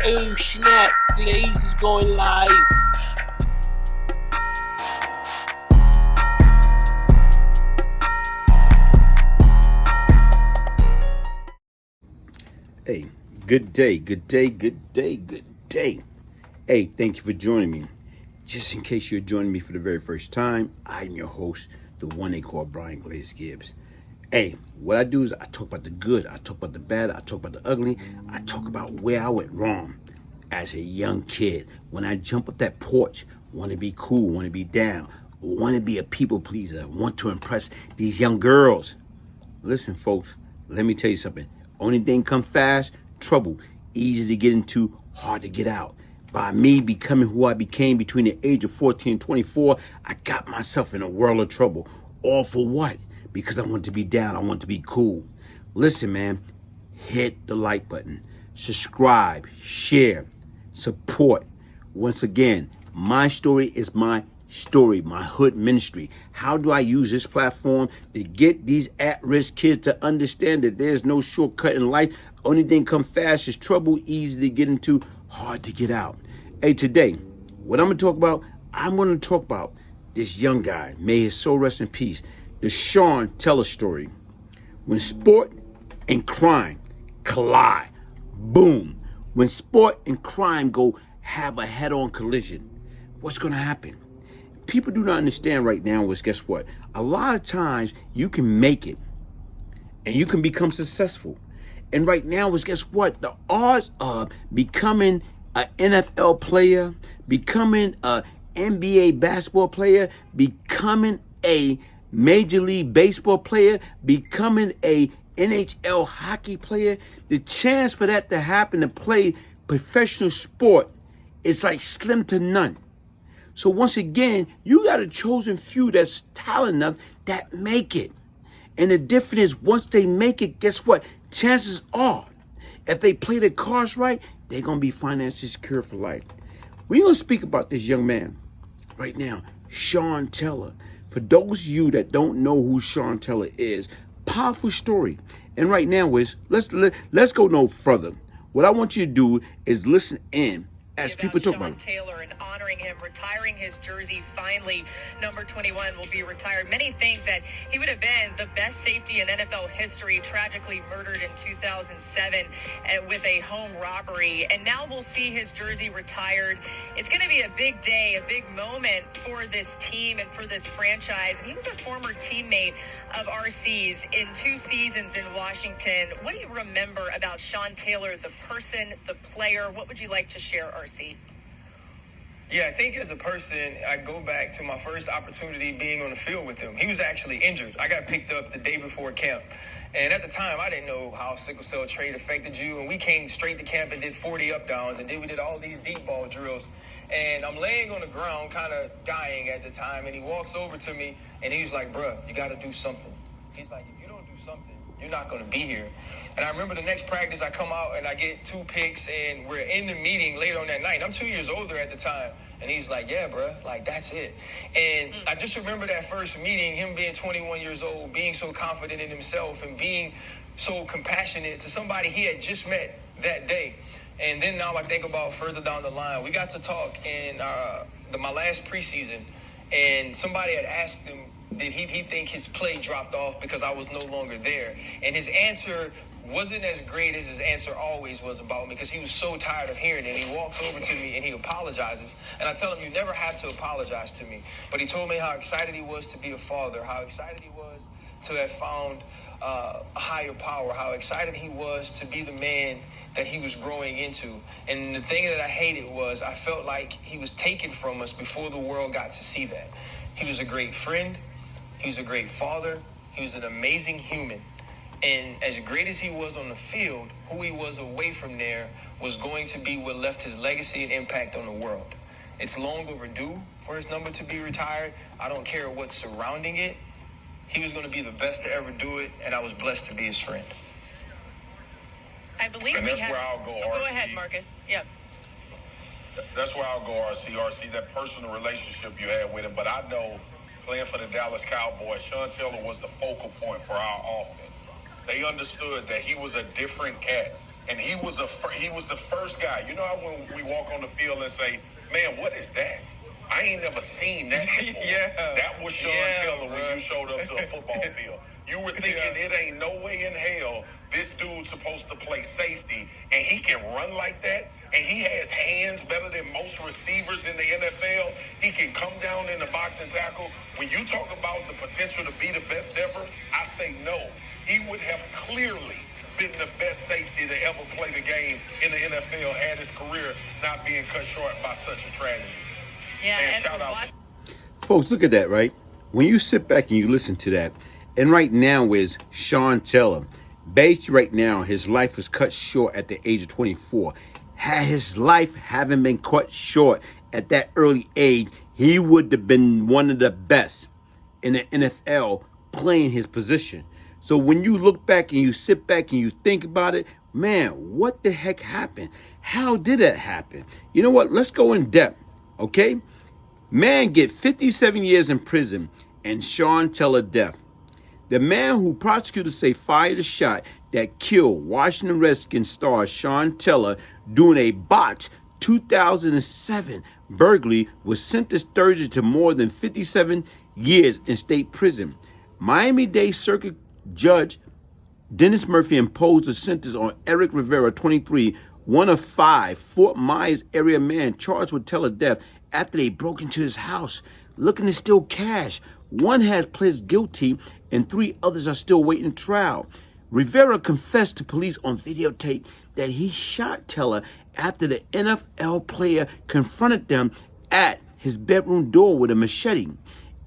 Oh snap, Glaze is going live. Hey, good day, good day, good day, good day. Hey, thank you for joining me. Just in case you're joining me for the very first time, I'm your host, the one they call Brian Glaze Gibbs. Hey, what I do is I talk about the good, I talk about the bad, I talk about the ugly, I talk about where I went wrong as a young kid. When I jump up that porch, want to be cool, want to be down, want to be a people pleaser, want to impress these young girls. Listen, folks, let me tell you something. Only thing come fast, trouble. Easy to get into, hard to get out. By me becoming who I became between the age of 14 and 24, I got myself in a world of trouble. All for what? Because I want to be down, I want to be cool. Listen, man, hit the like button. Subscribe, share, support. Once again, my story is my story, my hood ministry. How do I use this platform to get these at-risk kids to understand that there's no shortcut in life? Only thing come fast is trouble, easy to get into, hard to get out. Hey, today, what I'm going to talk about, I'm going to talk about this young guy, may his soul rest in peace, the Seantaylor story. When sport and crime collide, boom. When sport and crime go have a head-on collision, what's going to happen? People do not understand right now is, guess what? A lot of times you can make it and you can become successful. And right now is, guess what? The odds of becoming an NFL player, becoming an NBA basketball player, becoming a Major League Baseball player, becoming a NHL hockey player, the chance for that to happen, to play professional sport, is like slim to none. So once again, you got a chosen few that's talented enough that make it. And the difference is, once they make it, guess what? Chances are, if they play their cards right, they're going to be financially secure for life. We're going to speak about this young man right now, Seantaylor. For those of you that don't know who Seantaylor is, powerful story. And right now is, let's go no further. What I want you to do is listen in as people talk about Seantaylor and honoring him, retiring his jersey finally. Number 21 will be retired. Many think that he would have been the best safety in NFL history, tragically murdered in 2007 with a home robbery. And now we'll see his jersey retired. It's going to be a big day, a big moment for this team and for this franchise. And he was a former teammate of RC's in 2 seasons in Washington. What do you remember about Seantaylor, the person, the player? What would you like to share, RC? Yeah, I think as a person, I go back to my first opportunity being on the field with him. He was actually injured. I got picked up the day before camp. And at the time, I didn't know how sickle cell trait affected you. And we came straight to camp and did 40 up downs. And then we did all these deep ball drills. And I'm laying on the ground, kind of dying at the time. And he walks over to me and he was like, bruh, you got to do something. He's like, if you don't do something, you're not going to be here. And I remember the next practice, I come out and I get 2 picks, and we're in the meeting later on that night. I'm 2 years older at the time. And he's like, yeah, bro, like, that's it. And I just remember that first meeting, him being 21 years old, being so confident in himself and being so compassionate to somebody he had just met that day. And then now I think about further down the line, we got to talk in my last preseason, and somebody had asked him, did he think his play dropped off because I was no longer there? And his answer wasn't as great as his answer always was about me, because he was so tired of hearing it. And he walks over to me and he apologizes. And I tell him, you never have to apologize to me. But he told me how excited he was to be a father, how excited he was to have found a higher power, how excited he was to be the man that he was growing into. And the thing that I hated was I felt like he was taken from us before the world got to see that. He was a great friend. He was a great father. He was an amazing human. And as great as he was on the field, who he was away from there was going to be what left his legacy and impact on the world. It's long overdue for his number to be retired. I don't care what's surrounding it. He was going to be the best to ever do it, and I was blessed to be his friend. I believe and we that's have... where I'll go, Go RC. ahead, Marcus. Yeah. That's where I'll go, RC, that personal relationship you had with him. But I know, playing for the Dallas Cowboys, Seantaylor was the focal point for our offense. They understood that he was a different cat And he was the first guy. You know how when we walk on the field and say, man, what is that? I ain't never seen that before. Yeah. That was Sean Taylor when you showed up to a football field. You were thinking it ain't no way in hell this dude's supposed to play safety and he can run like that. And he has hands better than most receivers in the NFL. He can come down in the box and tackle. When you talk about the potential to be the best ever, I say no. He would have clearly been the best safety to ever play the game in the NFL had his career not being cut short by such a tragedy. Yeah, And and shout out Folks, look at that, right? When you sit back and you listen to that, and right now is Sean Taylor. Based right now, his life was cut short at the age of 24. Had his life haven't been cut short at that early age, he would have been one of the best in the NFL playing his position. So when you look back and you sit back and you think about it, man, what the heck happened? How did that happen? You know what? Let's go in depth, okay? Man get 57 years in prison and Sean Taylor death. The man who prosecutors say fired a shot that killed Washington Redskins star Sean Taylor during a botched 2007 burglary was sentenced Thursday to more than 57 years in state prison. Miami-Dade Circuit Judge Dennis Murphy imposed a sentence on Eric Rivera, 23, one of 5 Fort Myers area man charged with Taylor death after they broke into his house looking to steal cash. One has pled guilty and 3 others are still waiting trial. Rivera confessed to police on videotape that he shot Taylor after the NFL player confronted them at his bedroom door with a machete.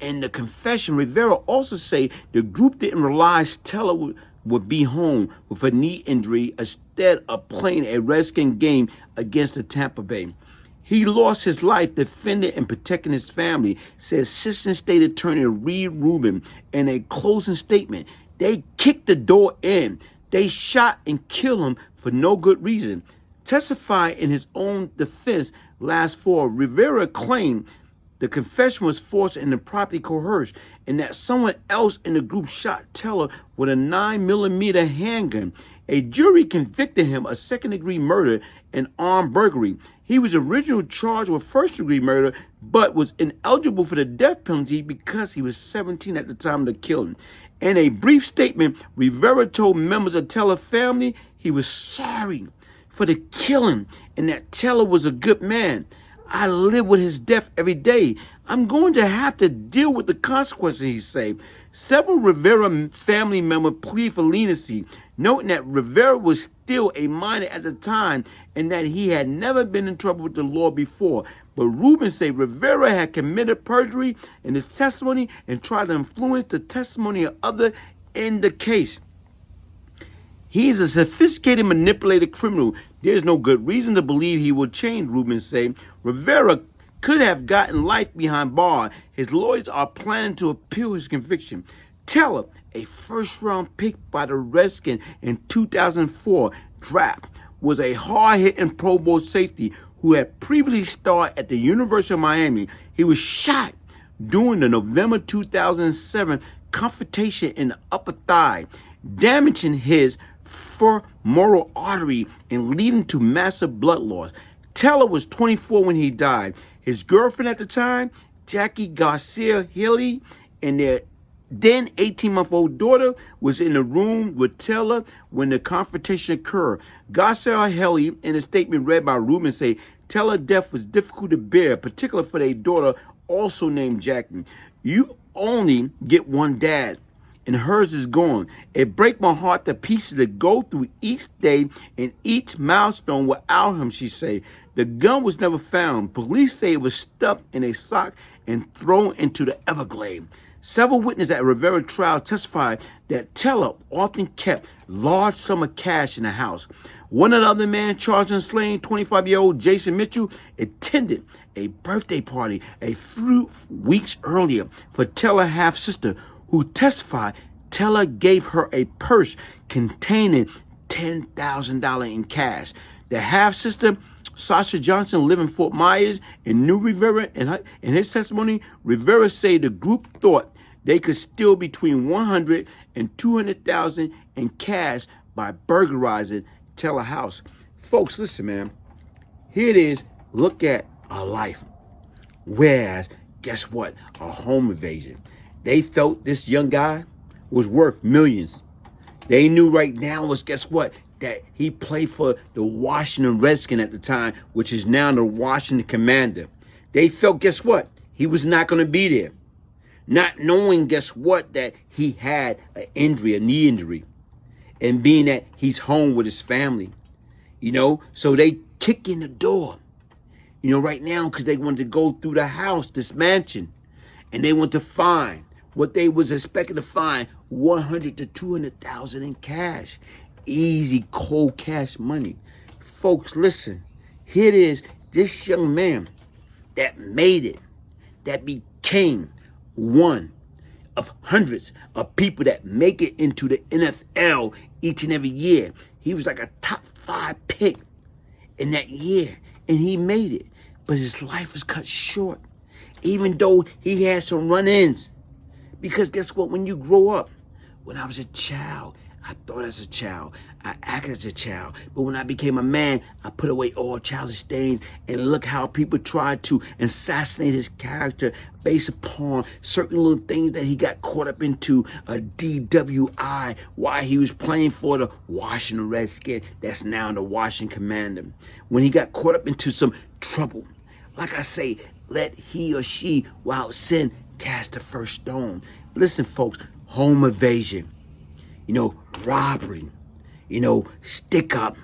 In the confession, Rivera also said the group didn't realize Taylor would be home with a knee injury instead of playing a Redskin game against the Tampa Bay. He lost his life defending and protecting his family, said Assistant State Attorney Reed Rubin in a closing statement. They kicked the door in. They shot and killed him for no good reason. Testifying in his own defense last fall, Rivera claimed the confession was forced and improperly coerced, and that someone else in the group shot Taylor with a 9mm handgun. A jury convicted him of second-degree murder and armed burglary. He was originally charged with first-degree murder, but was ineligible for the death penalty because he was 17 at the time of the killing. In a brief statement, Rivera told members of Taylor's family he was sorry for the killing and that Taylor was a good man. I live with his death every day. I'm going to have to deal with the consequences, he said. Several Rivera family members plead for leniency, noting that Rivera was still a minor at the time and that he had never been in trouble with the law before. But Rubin said Rivera had committed perjury in his testimony and tried to influence the testimony of others in the case. He's a sophisticated, manipulated criminal. There's no good reason to believe he will change, Rubin said. Rivera could have gotten life behind bars. His lawyers are planning to appeal his conviction. Taylor, a first-round pick by the Redskins in 2004 draft, was a hard-hitting Pro Bowl safety who had previously starred at the University of Miami. He was shot during the November 2007 confrontation in the upper thigh, damaging his femoral artery and leading to massive blood loss. Taylor was 24 when he died. His girlfriend at the time, Jackie Garcia Healy, and their then 18-month-old daughter was in the room with Taylor when the confrontation occurred. Garcia Healy, in a statement read by Rubin, said Taylor's death was difficult to bear, particularly for their daughter, also named Jackie. You only get one dad, and hers is gone. It breaks my heart to pieces to go through each day and each milestone without him, she said. The gun was never found. Police say it was stuffed in a sock and thrown into the Everglades. Several witnesses at Rivera trial testified that Taylor often kept large sum of cash in the house. One of the other men charged in slaying 25-year-old Jason Mitchell attended a birthday party a few weeks earlier for Taylor's half-sister, who testified Taylor gave her a purse containing $10,000 in cash. The half-sister, Sasha Johnson, lived in Fort Myers and knew Rivera. In his testimony, Rivera said the group thought they could steal between $100,000 and $200,000 in cash by burglarizing Taylor house. Folks, listen, man. Here it is. Look at a life. Whereas, guess what? A home invasion. They felt this young guy was worth millions. They knew right now was, guess what? That he played for the Washington Redskin at the time, which is now the Washington Commander. They felt, guess what? He was not going to be there. Not knowing, guess what? That he had an injury, a knee injury. And being that he's home with his family. You know, so they kick in the door. You know, right now, because they wanted to go through the house, this mansion. And they want to find what they was expecting to find, $100,000 to $200,000 in cash. Easy, cold cash money. Folks, listen. Here it is. This young man that made it, that became one of hundreds of people that make it into the NFL each and every year. He was like a top 5 pick in that year, and he made it. But his life was cut short, even though he had some run-ins. Because guess what? When you grow up, when I was a child, I thought as a child, I acted as a child. But when I became a man, I put away all childish things. And look how people tried to assassinate his character based upon certain little things that he got caught up into, a DWI, while he was playing for the Washington Redskin, that's now the Washington Commander. When he got caught up into some trouble, like I say, let he or she, without sin, cast the first stone. Listen, folks, home invasion, you know, robbery, you know, stick up,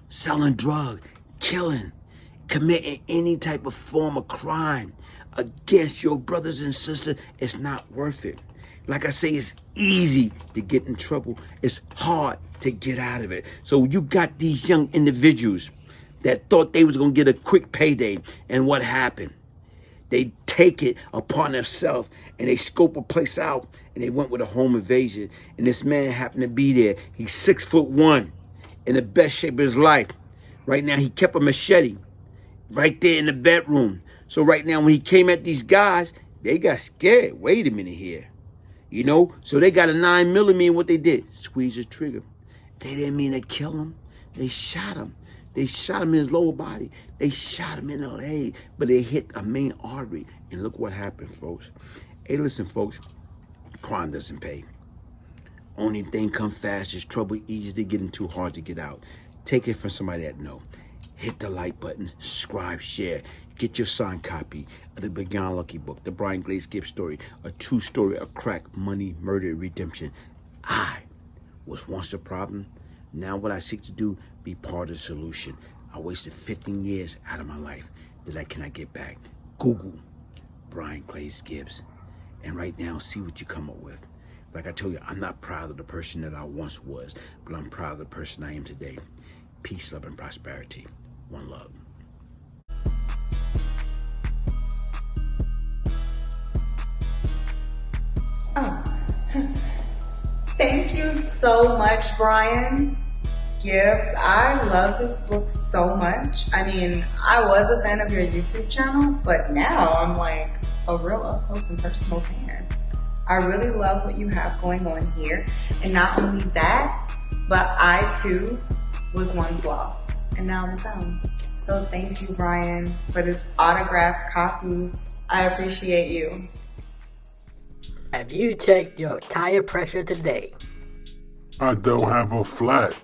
selling drugs, killing, committing any type of form of crime against your brothers and sisters, it's not worth it. Like I say, it's easy to get in trouble. It's hard to get out of it. So you got these young individuals that thought they was going to get a quick payday. And what happened? They take it upon themselves and they scope a place out and they went with a home invasion. And this man happened to be there. He's 6'1", in the best shape of his life. Right now, he kept a machete right there in the bedroom. So right now, when he came at these guys, they got scared. Wait a minute here. You know, so they got a 9mm, and what they did, squeeze the trigger. They didn't mean to kill him. They shot him. They shot him in his lower body. They shot him in the leg, but they hit a main artery. And look what happened, folks. Hey, listen, folks, crime doesn't pay. Only thing come fast is trouble easy to get into, hard to get out. Take it from somebody that know. Hit the like button, subscribe, share. Get your signed copy of the Beyond Lucky book, the Brian Glaze Gibbs story, a true story of crack, money, murder, redemption. I was once the problem. Now what I seek to do, be part of the solution. I wasted 15 years out of my life that I cannot get back. Google Brian Glaze Gibbs. And right now, see what you come up with. Like I told you, I'm not proud of the person that I once was, but I'm proud of the person I am today. Peace, love, and prosperity. One love. Oh, thank you so much, Brian Gibbs. I love this book so much. I mean, I was a fan of your YouTube channel, but now I'm like a real up close and personal fan. I really love what you have going on here. And not only that, but I too was once lost and now I'm found. So thank you, Brian, for this autographed copy. I appreciate you. Have you checked your tire pressure today? I don't have a flat.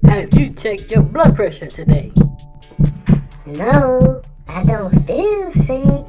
Have you checked your blood pressure today? No, I don't feel sick.